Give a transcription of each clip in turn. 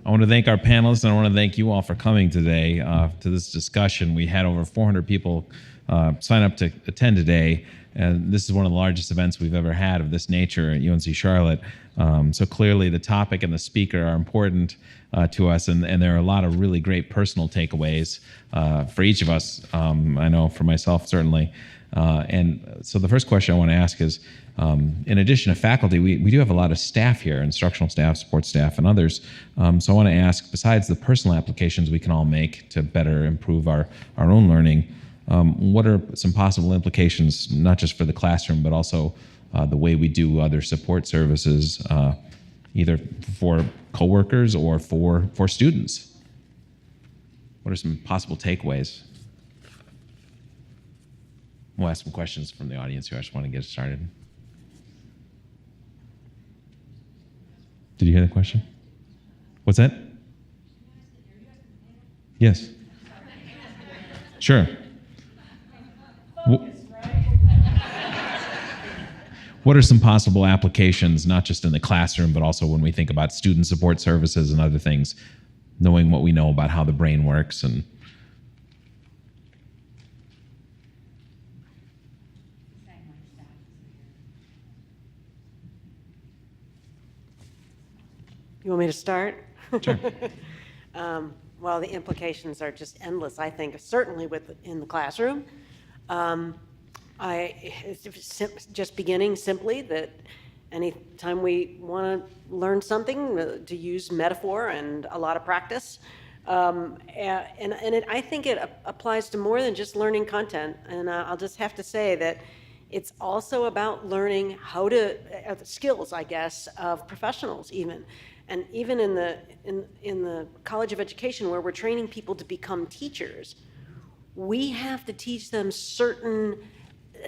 I want to thank our panelists, and I want to thank you all for coming today to this discussion. We had over 400 people sign up to attend today, and this is one of the largest events we've ever had of this nature at UNC Charlotte. So clearly the topic and the speaker are important to us, and there are a lot of really great personal takeaways for each of us. I know for myself, certainly. And so the first question I want to ask is, in addition to faculty, we do have a lot of staff here, instructional staff, support staff, and others. So I want to ask, besides the personal applications we can all make to better improve our own learning, what are some possible implications, not just for the classroom, but also the way we do other support services, either for coworkers or for students? What are some possible takeaways? We'll ask some questions from the audience here. I just want to get started. Did you hear the question? What's that? Yes. Sure. What are some possible applications, not just in the classroom, but also when we think about student support services and other things, knowing what we know about how the brain works? And you want me to start? Sure. Well, the implications are just endless, I think, certainly in the classroom. It's just beginning simply that anytime we want to learn something, to use metaphor and a lot of practice. I think it applies to more than just learning content. And I'll just have to say that it's also about learning how to, skills, I guess, of professionals even. And even in the College of Education, where we're training people to become teachers, we have to teach them certain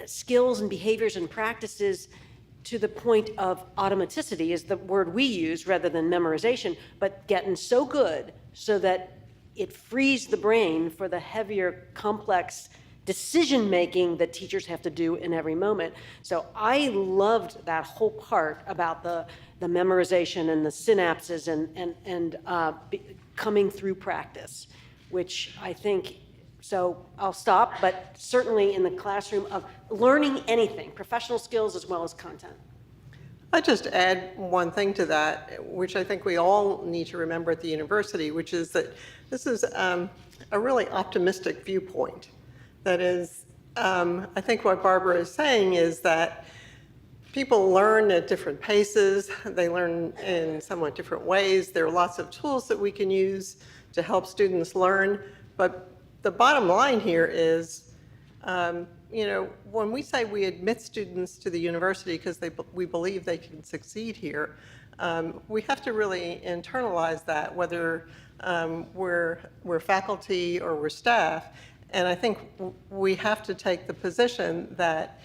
skills and behaviors and practices to the point of automaticity is the word we use rather than memorization, but getting so good so that it frees the brain for the heavier, complex decision-making that teachers have to do in every moment. So I loved that whole part about the memorization and the synapses and coming through practice, which I think, so I'll stop, but certainly in the classroom of learning anything, professional skills as well as content. I'd just add one thing to that, which I think we all need to remember at the university, which is that this is a really optimistic viewpoint. That is, I think what Barbara is saying is that people learn at different paces. They learn in somewhat different ways. There are lots of tools that we can use to help students learn. But the bottom line here is, when we say we admit students to the university because we believe they can succeed here, we have to really internalize that, whether we're faculty or we're staff. And I think we have to take the position that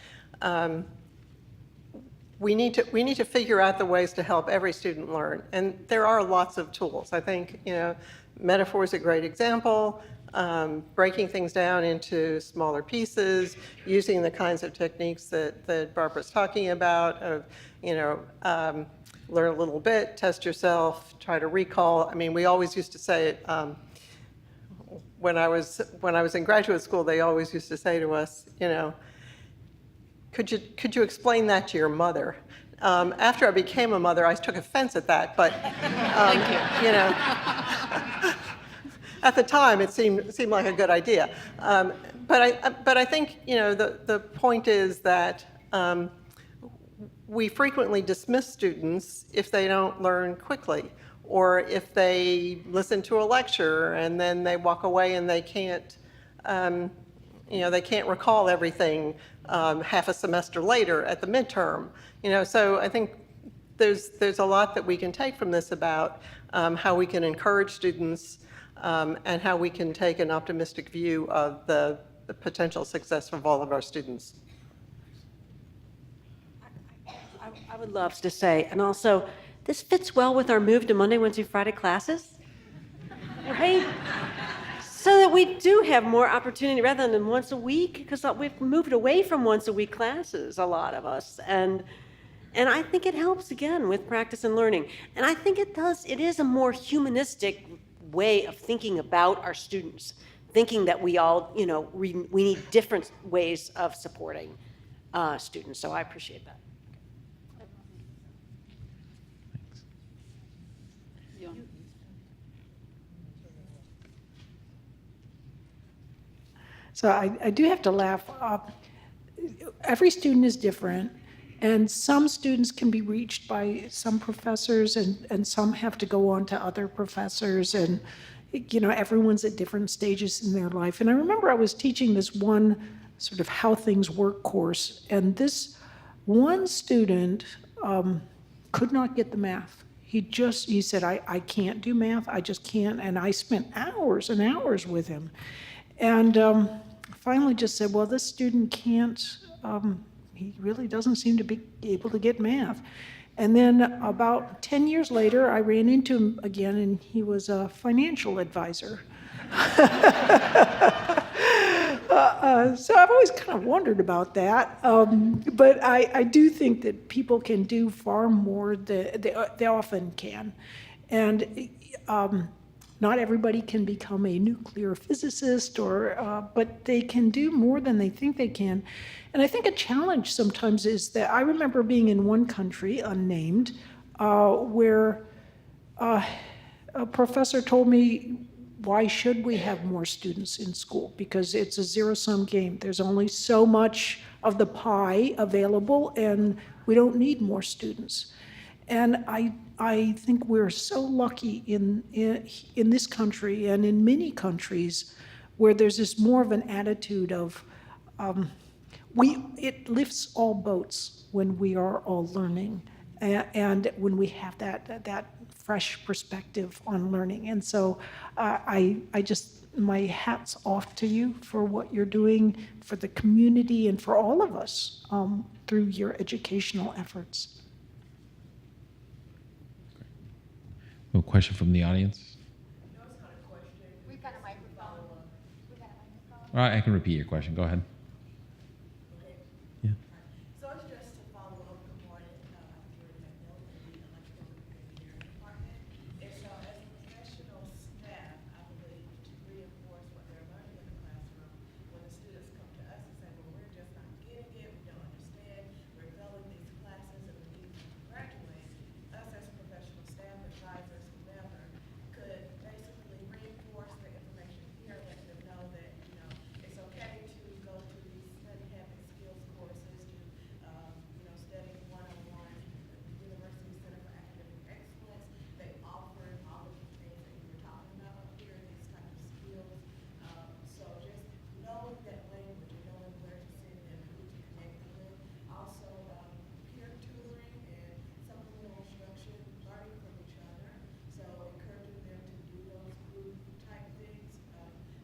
we need to figure out the ways to help every student learn. And there are lots of tools. I think, metaphor is a great example. Breaking things down into smaller pieces, using the kinds of techniques that Barbara's talking about, of, learn a little bit, test yourself, try to recall. I mean, we always used to say it, when I was in graduate school, they always used to say to us, could you explain that to your mother? After I became a mother, I took offense at that, but at the time it seemed like a good idea. But I think the point is that we frequently dismiss students if they don't learn quickly, or if they listen to a lecture and then they walk away and they can't recall everything half a semester later at the midterm. So I think there's a lot that we can take from this about how we can encourage students and how we can take an optimistic view of the potential success of all of our students. I would love to say, and also, this fits well with our move to Monday, Wednesday, Friday classes, right? So that we do have more opportunity rather than once a week, because we've moved away from once a week classes, a lot of us. And And I think it helps, again, with practice and learning. And I think it is a more humanistic way of thinking about our students, thinking that we all, we need different ways of supporting students. So I appreciate that. So I do have to laugh. Every student is different, and some students can be reached by some professors, and some have to go on to other professors, and everyone's at different stages in their life. And I remember I was teaching this one sort of how things work course, and this one student could not get the math. He said, I can't do math, I just can't. And I spent hours and hours with him. And finally just said, well, this student can't, he really doesn't seem to be able to get math. And then about 10 years later, I ran into him again, and he was a financial advisor. So I've always kind of wondered about that. But I do think that people can do far more than they often can. And not everybody can become a nuclear physicist, but they can do more than they think they can. And I think a challenge sometimes is that I remember being in one country, unnamed, where a professor told me, why should we have more students in school? Because it's a zero-sum game. There's only so much of the pie available, and we don't need more students. And I think we're so lucky in this country and in many countries where there's this more of an attitude of it lifts all boats when we are all learning, and when we have that fresh perspective on learning. And so I just, my hat's off to you for what you're doing for the community and for all of us through your educational efforts. A question from the audience? No, it's not a question. We've got a microphone. All right, I can repeat your question. Go ahead. Okay. Yeah. So it's just to follow up on your note in the electrical engineering department. And so as a professional staff, I believe to reinforce what they're learning in the classroom, when the students come to us and say, well, we're just not getting it, we don't understand, we're failing these classes, and we need to graduate, us as professional staff, advisors, whoever, could basically reinforce the information here, let them know that, it's okay to go to these study habit skills courses, to, study one-on-one. The University Center for Academic Excellence, they offer all of the things that you were talking about up here, these types of skills. So just knowing that language and knowing where to send them and who to connect them with. Also, peer tutoring and supplemental instruction, learning from each other. So encouraging them to do those group type things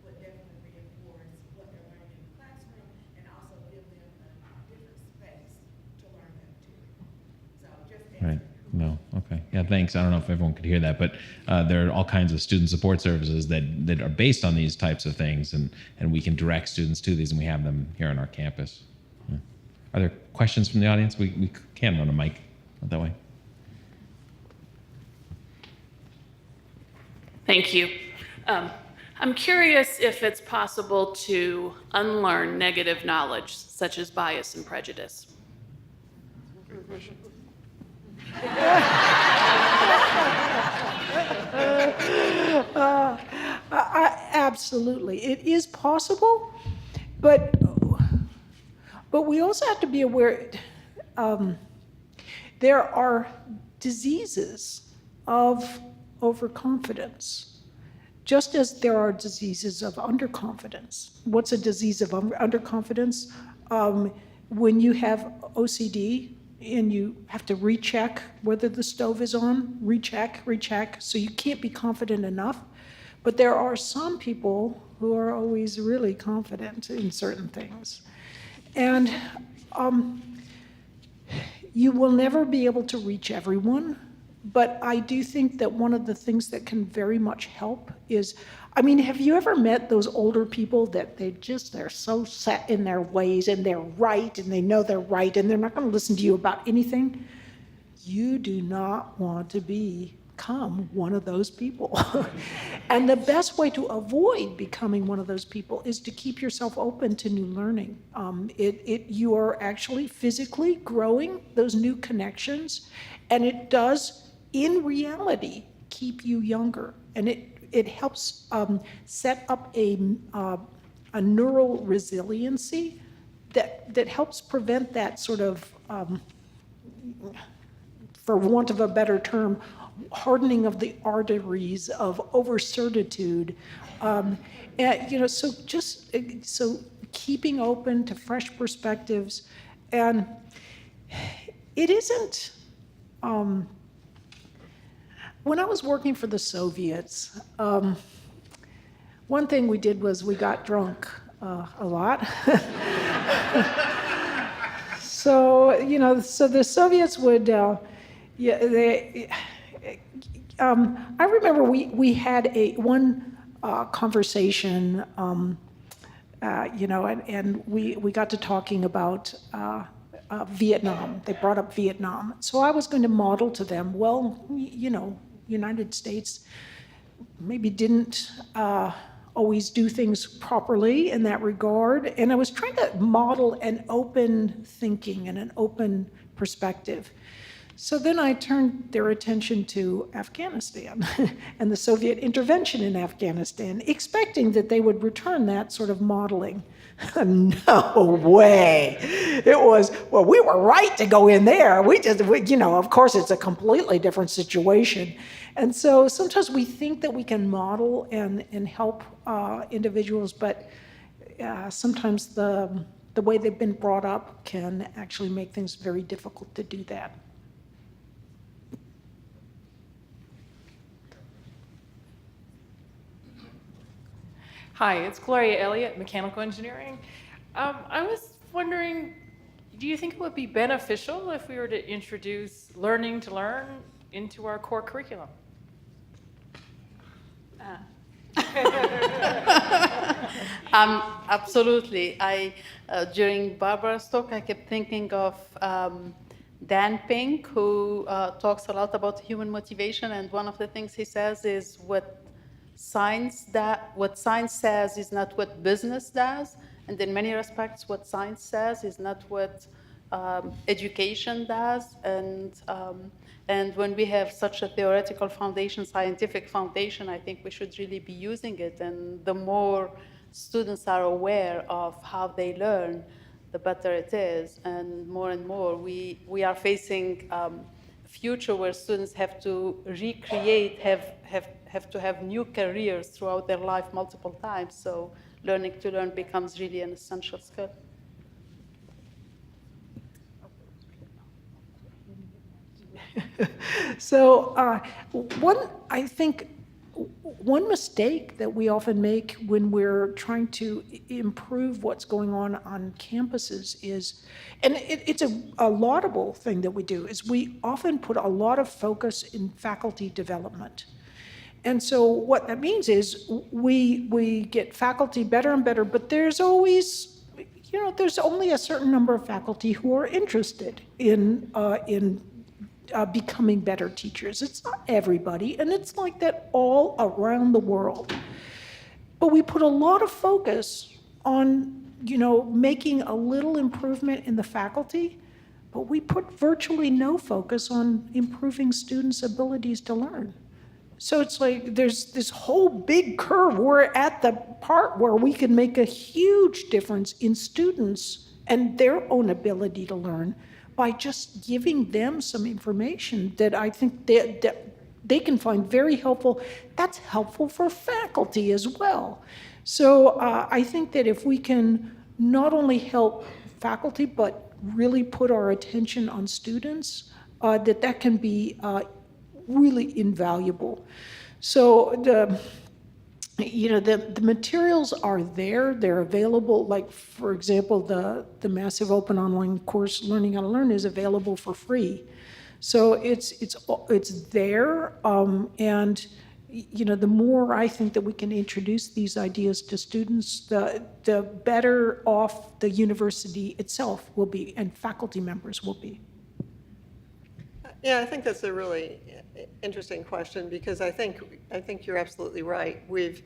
would definitely reinforce what they're learning in the classroom and also give them a different space to learn them too. So just Right. No. Okay. Yeah. Thanks. I don't know if everyone could hear that, but there are all kinds of student support services that are based on these types of things, and we can direct students to these, and we have them here on our campus. Yeah. Are there questions from the audience? We can run a mic that way. Thank you. I'm curious if it's possible to unlearn negative knowledge, such as bias and prejudice. Great question. Absolutely, it is possible, but we also have to be aware there are diseases of overconfidence, just as there are diseases of underconfidence. What's a disease of underconfidence? When you have OCD and you have to recheck whether the stove is on, recheck, so you can't be confident enough. But there are some people who are always really confident in certain things. And you will never be able to reach everyone, but I do think that one of the things that can very much help is, have you ever met those older people that they're so set in their ways and they're right and they know they're right and they're not going to listen to you about anything? you do not want to become one of those people. And the best way to avoid becoming one of those people is to keep yourself open to new learning. You are actually physically growing those new connections, and it does, in reality, keep you younger. And it helps set up a neural resiliency that helps prevent that sort of, for want of a better term, hardening of the arteries of over-certitude. And, so keeping open to fresh perspectives. And it isn't, when I was working for the Soviets, one thing we did was we got drunk a lot. So the Soviets would, I remember we had one conversation, and we got to talking about Vietnam. They brought up Vietnam. So I was going to model to them, well, United States maybe didn't always do things properly in that regard. And I was trying to model an open thinking and an open perspective. So then I turned their attention to Afghanistan and the Soviet intervention in Afghanistan, expecting that they would return that sort of modeling. No way. It was, well, we were right to go in there. Of course, it's a completely different situation. And so sometimes we think that we can model and help individuals, but sometimes the way they've been brought up can actually make things very difficult to do that. Hi, it's Gloria Elliott, Mechanical Engineering. I was wondering, do you think it would be beneficial if we were to introduce learning to learn into our core curriculum? Absolutely. During Barbara's talk, I kept thinking of Dan Pink, who talks a lot about human motivation, and one of the things he says is what science says is not what business does, and in many respects, what science says is not what education does, and when we have such a theoretical foundation, scientific foundation, I think we should really be using it, and the more students are aware of how they learn, the better it is, and more we are facing a future where students have to recreate, have to have new careers throughout their life multiple times, so learning to learn becomes really an essential skill. So I think one mistake that we often make when we're trying to improve what's going on campuses is, and it's a laudable thing that we do, is we often put a lot of focus in faculty development. And so what that means is we get faculty better and better, but there's always, there's only a certain number of faculty who are interested in becoming better teachers. It's not everybody, and it's like that all around the world. But we put a lot of focus on, making a little improvement in the faculty, but we put virtually no focus on improving students' abilities to learn. So it's like there's this whole big curve. We're at the part where we can make a huge difference in students and their own ability to learn by just giving them some information that I think they can find very helpful. That's helpful for faculty as well. So I think that if we can not only help faculty, but really put our attention on students, that can be really invaluable. So the materials are there, they're available. Like, for example, the massive open online course, Learning How to Learn, is available for free. So it's there, and the more I think that we can introduce these ideas to students, the better off the university itself will be, and faculty members will be. Yeah, I think that's a really interesting question because I think you're absolutely right. We've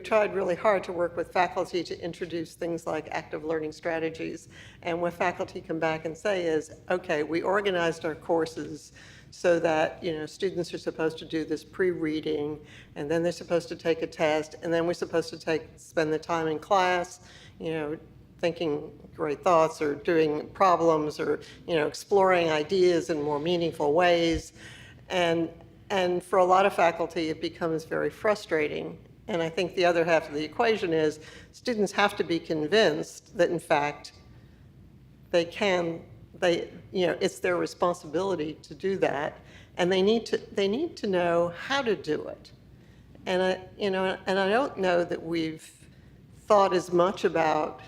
tried really hard to work with faculty to introduce things like active learning strategies. And what faculty come back and say is, okay, we organized our courses so that, students are supposed to do this pre-reading, and then they're supposed to take a test, and then we're supposed to spend the time in class, thinking great thoughts or doing problems or, exploring ideas in more meaningful ways. And for a lot of faculty, it becomes very frustrating. And I think the other half of the equation is students have to be convinced that, in fact, it's their responsibility to do that, and they need to know how to do it. And I don't know that we've thought as much about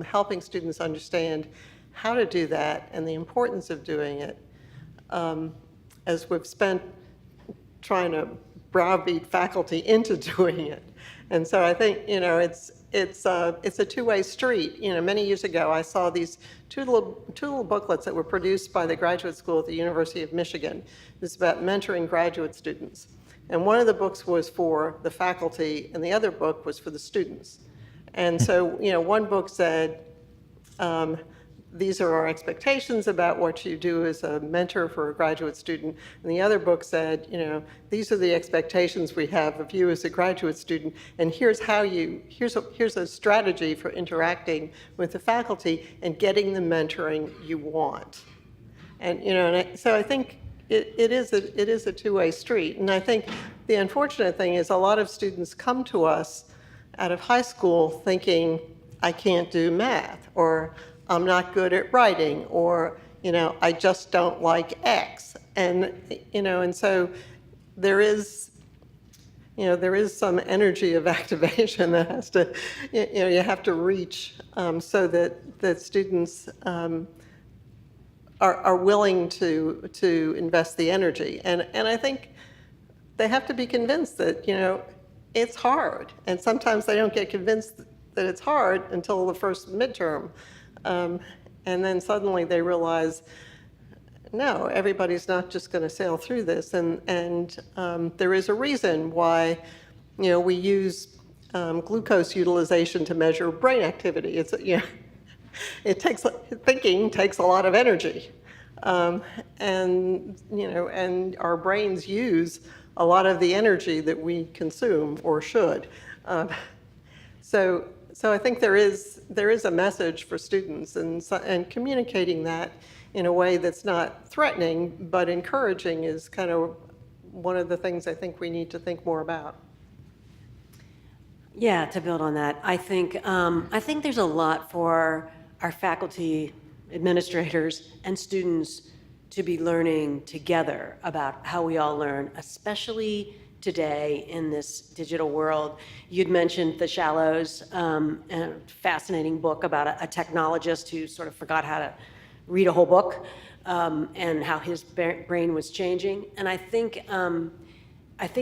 helping students understand how to do that and the importance of doing it as we've spent trying to browbeat faculty into doing it. And so I think, it's a two-way street. Many years ago, I saw these two little booklets that were produced by the graduate school at the University of Michigan. It's about mentoring graduate students. And one of the books was for the faculty, and the other book was for the students. And so, one book said, these are our expectations about what you do as a mentor for a graduate student. And the other book said, these are the expectations we have of you as a graduate student, and here's a strategy for interacting with the faculty and getting the mentoring you want. And, so I think it is a two-way street. And I think the unfortunate thing is a lot of students come to us out of high school thinking, I can't do math, or I'm not good at writing, or, I just don't like X. And, and so there is some energy of activation that has to, you have to reach so that students are willing to invest the energy. And I think they have to be convinced that, it's hard. And sometimes they don't get convinced that it's hard until the first midterm. And then suddenly they realize, no, everybody's not just going to sail through this. And there is a reason why, we use glucose utilization to measure brain activity. It's, thinking takes a lot of energy. And our brains use a lot of the energy that we consume or should. So I think there is a message for students, and communicating that in a way that's not threatening but encouraging is kind of one of the things I think we need to think more about. Yeah, to build on that, I think there's a lot for our faculty, administrators, and students to be learning together about how we all learn, especially today in this digital world. You'd mentioned The Shallows, a fascinating book about a technologist who sort of forgot how to read a whole book, and how his brain was changing. And I think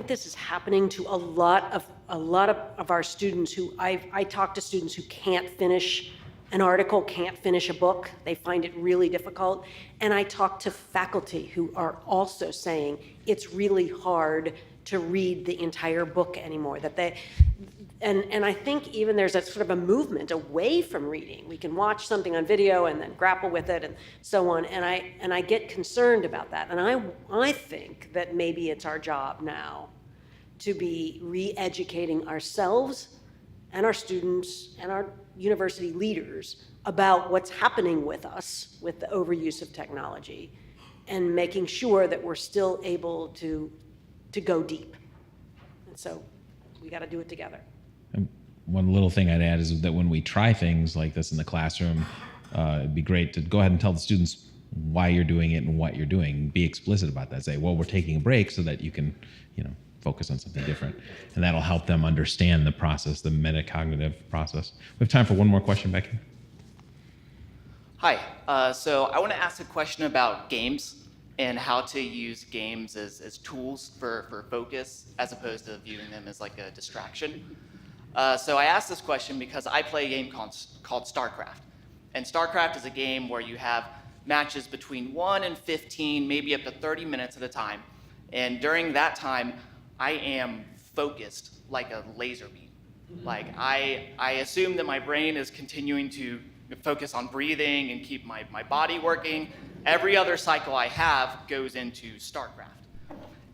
this is happening to a lot of our students who I talk to students who can't finish an article, can't finish a book. They find it really difficult. And I talk to faculty who are also saying it's really hard to read the entire book anymore. And I think even there's a sort of a movement away from reading. We can watch something on video and then grapple with it and so on. And I get concerned about that. And I think that maybe it's our job now to be re-educating ourselves and our students and our university leaders about what's happening with us with the overuse of technology, and making sure that we're still able to go deep. And so we got to do it together. And one little thing I'd add is that when we try things like this in the classroom, it'd be great to go ahead and tell the students why you're doing it and what you're doing. Be explicit about that. Say, well, we're taking a break so that you can, focus on something different. And that'll help them understand the process, the metacognitive process. We have time for one more question, Becky. Hi. So I want to ask a question about games and how to use games as tools for focus as opposed to viewing them as like a distraction. So I asked this question because I play a game called StarCraft. And StarCraft is a game where you have matches between 1 and 15, maybe up to 30 minutes at a time. And during that time, I am focused like a laser beam. Like I assume that my brain is continuing to focus on breathing and keep my body working. Every other cycle I have goes into StarCraft.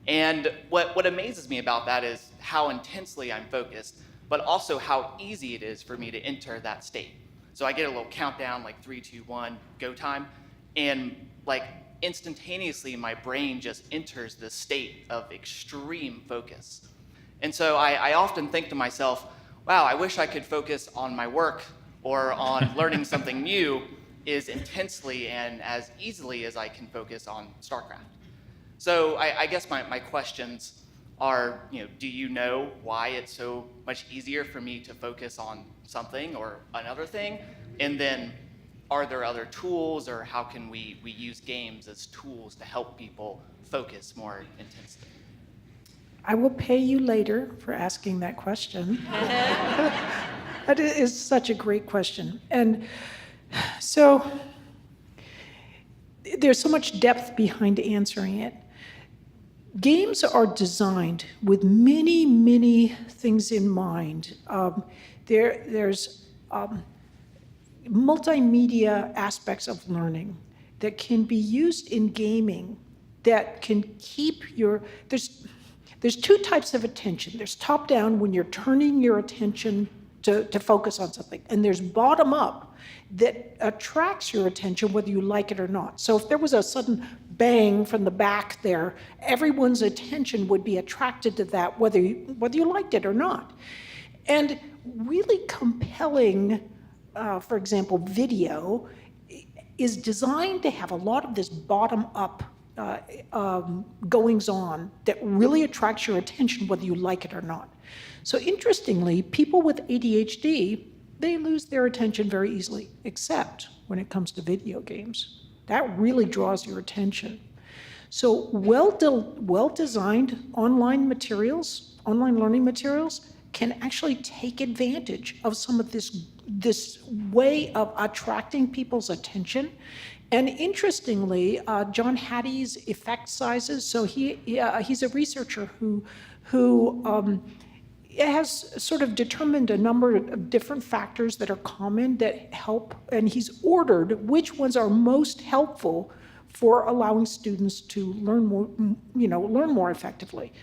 And what amazes me about that is how intensely I'm focused, but also how easy it is for me to enter that state. So I get a little countdown, like 3, 2, 1, go time, and like instantaneously my brain just enters this state of extreme focus. And so I often think to myself, wow, I wish I could focus on my work or on learning something new as intensely and as easily as I can focus on StarCraft. So I guess my questions are, do you know why it's so much easier for me to focus on something or another thing? And then are there other tools, or how can we use games as tools to help people focus more intensely? I will pay you later for asking that question. That is such a great question. And so there's so much depth behind answering it. Games are designed with many, many things in mind. There's multimedia aspects of learning that can be used in gaming that can keep there's two types of attention. There's top-down, when you're turning your attention to focus on something, and there's bottom-up that attracts your attention whether you like it or not. So if there was a sudden bang from the back there, everyone's attention would be attracted to that whether you liked it or not. And really compelling, for example, video is designed to have a lot of this bottom-up goings on that really attracts your attention whether you like it or not. So interestingly, people with ADHD, they lose their attention very easily, except when it comes to video games. That really draws your attention. So well-designed online learning materials can actually take advantage of some of this way of attracting people's attention. And interestingly, John Hattie's effect sizes, so he's a researcher who has sort of determined a number of different factors that are common that help, and he's ordered which ones are most helpful for allowing students to learn more effectively.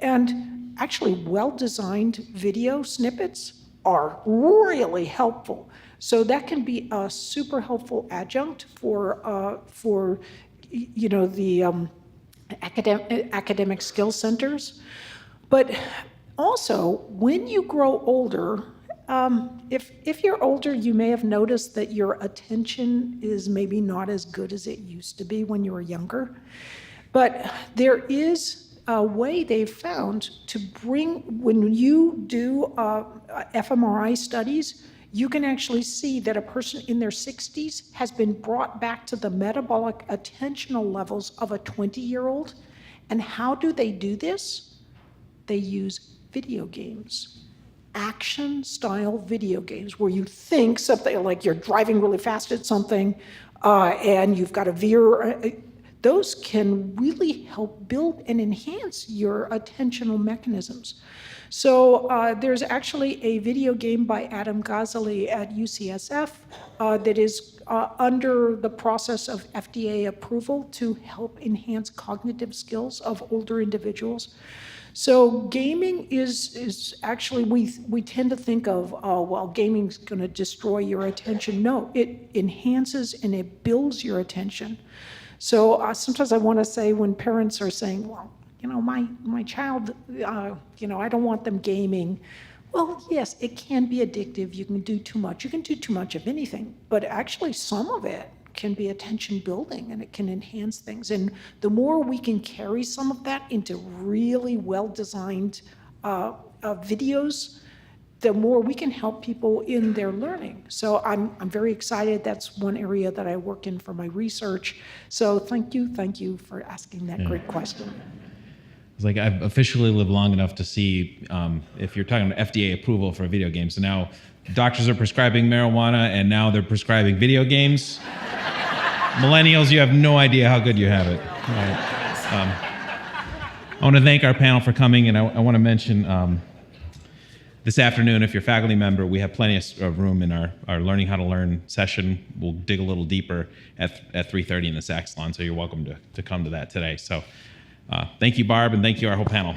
And actually, well-designed video snippets are really helpful. So that can be a super helpful adjunct for the academic skill centers. But also, when you grow older, if you're older, you may have noticed that your attention is maybe not as good as it used to be when you were younger. But there is a way they've found to bring, when you do fMRI studies, you can actually see that a person in their 60s has been brought back to the metabolic attentional levels of a 20-year-old. And how do they do this? They use video games, action-style video games, where you think something like you're driving really fast at something and you've got to veer. Those can really help build and enhance your attentional mechanisms. So there's actually a video game by Adam Ghazali at UCSF that is under the process of FDA approval to help enhance cognitive skills of older individuals. So gaming is actually, we tend to think of, well, gaming's going to destroy your attention. No, it enhances and it builds your attention. So sometimes I want to say, when parents are saying, well, my child, I don't want them gaming. Well, yes, it can be addictive. You can do too much. You can do too much of anything, but actually some of it can be attention building and it can enhance things. And the more we can carry some of that into really well-designed videos, the more we can help people in their learning. So I'm very excited. That's one area that I work in for my research. So thank you for asking that great question. It's like I've officially lived long enough to see if you're talking about FDA approval for a video game. So now doctors are prescribing marijuana and now they're prescribing video games. Millennials, you have no idea how good you have it. All right. I want to thank our panel for coming, and I want to mention this afternoon, if you're a faculty member, we have plenty of room in our Learning How to Learn session. We'll dig a little deeper at 3:30 in the SAC salon, so you're welcome to come to that today. So thank you, Barb, and thank you, our whole panel.